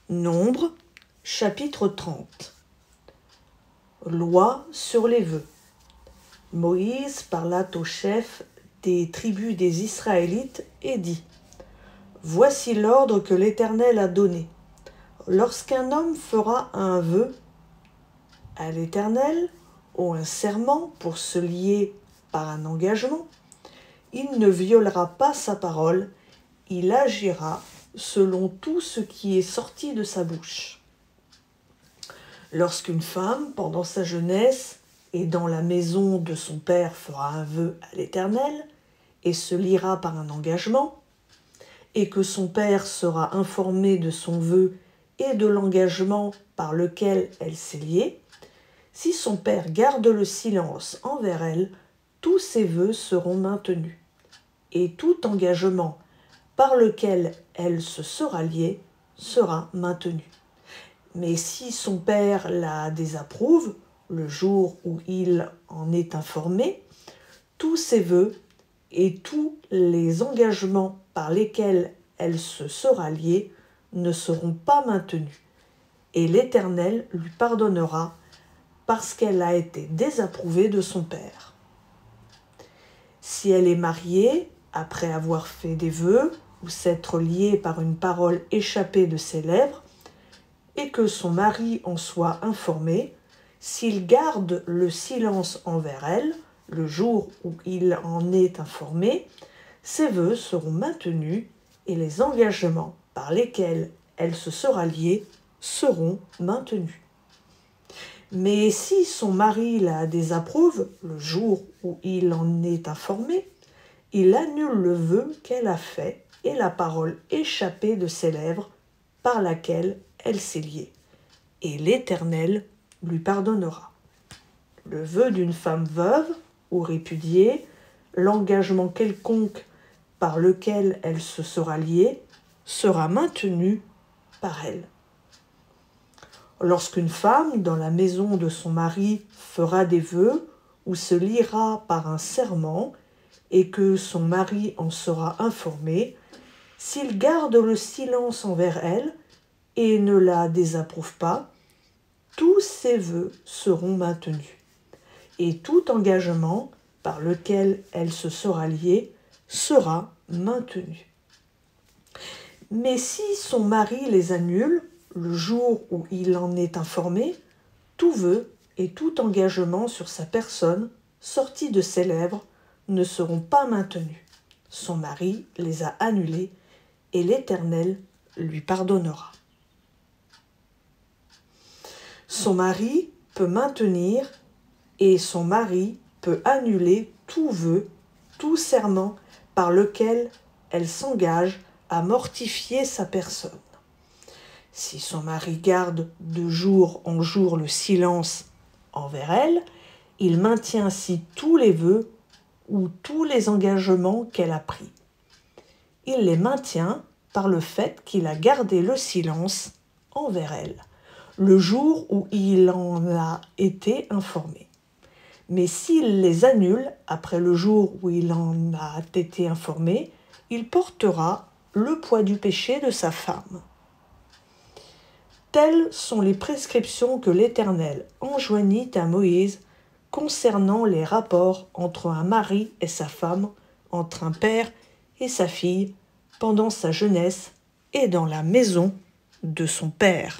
Nombre, chapitre 30. Loi sur les vœux. Moïse parla aux chefs des tribus des Israélites et dit : Voici l'ordre que l'Éternel a donné. Lorsqu'un homme fera un vœu à l'Éternel ou un serment pour se lier par un engagement, il ne violera pas sa parole, il agira selon tout ce qui est sorti de sa bouche. Lorsqu'une femme, pendant sa jeunesse et dans la maison de son père, fera un vœu à l'Éternel et se liera par un engagement, et que son père sera informé de son vœu et de l'engagement par lequel elle s'est liée, si son père garde le silence envers elle, tous ses vœux seront maintenus, et tout engagement par lequel elle se sera liée sera maintenu. Mais si son père la désapprouve, le jour où il en est informé, tous ses vœux et tous les engagements par lesquels elle se sera liée ne seront pas maintenus, et l'Éternel lui pardonnera parce qu'elle a été désapprouvée de son père. Si elle est mariée, après avoir fait des vœux ou s'être liée par une parole échappée de ses lèvres, et que son mari en soit informé, s'il garde le silence envers elle, le jour où il en est informé, ses vœux seront maintenus et les engagements par lesquels elle se sera liée seront maintenus. Mais si son mari la désapprouve, le jour où il en est informé, il annule le vœu qu'elle a fait et la parole échappée de ses lèvres par laquelle elle s'est liée, et l'Éternel lui pardonnera. Le vœu d'une femme veuve ou répudiée, l'engagement quelconque par lequel elle se sera liée, sera maintenu par elle. Lorsqu'une femme, dans la maison de son mari, fera des vœux ou se liera par un serment, et que son mari en sera informé, s'il garde le silence envers elle et ne la désapprouve pas, tous ses vœux seront maintenus, et tout engagement par lequel elle se sera liée sera maintenu. Mais si son mari les annule, le jour où il en est informé, tout vœu et tout engagement sur sa personne, sorti de ses lèvres, ne seront pas maintenus. Son mari les a annulés, et l'Éternel lui pardonnera. Son mari peut maintenir et son mari peut annuler tout vœu, tout serment par lequel elle s'engage à mortifier sa personne. Si son mari garde de jour en jour le silence envers elle, il maintient ainsi tous les vœux ou tous les engagements qu'elle a pris. Il les maintient par le fait qu'il a gardé le silence envers elle, le jour où il en a été informé. Mais s'il les annule après le jour où il en a été informé, il portera le poids du péché de sa femme. Telles sont les prescriptions que l'Éternel enjoignit à Moïse concernant les rapports entre un mari et sa femme, entre un père et sa fille, pendant sa jeunesse et dans la maison de son père.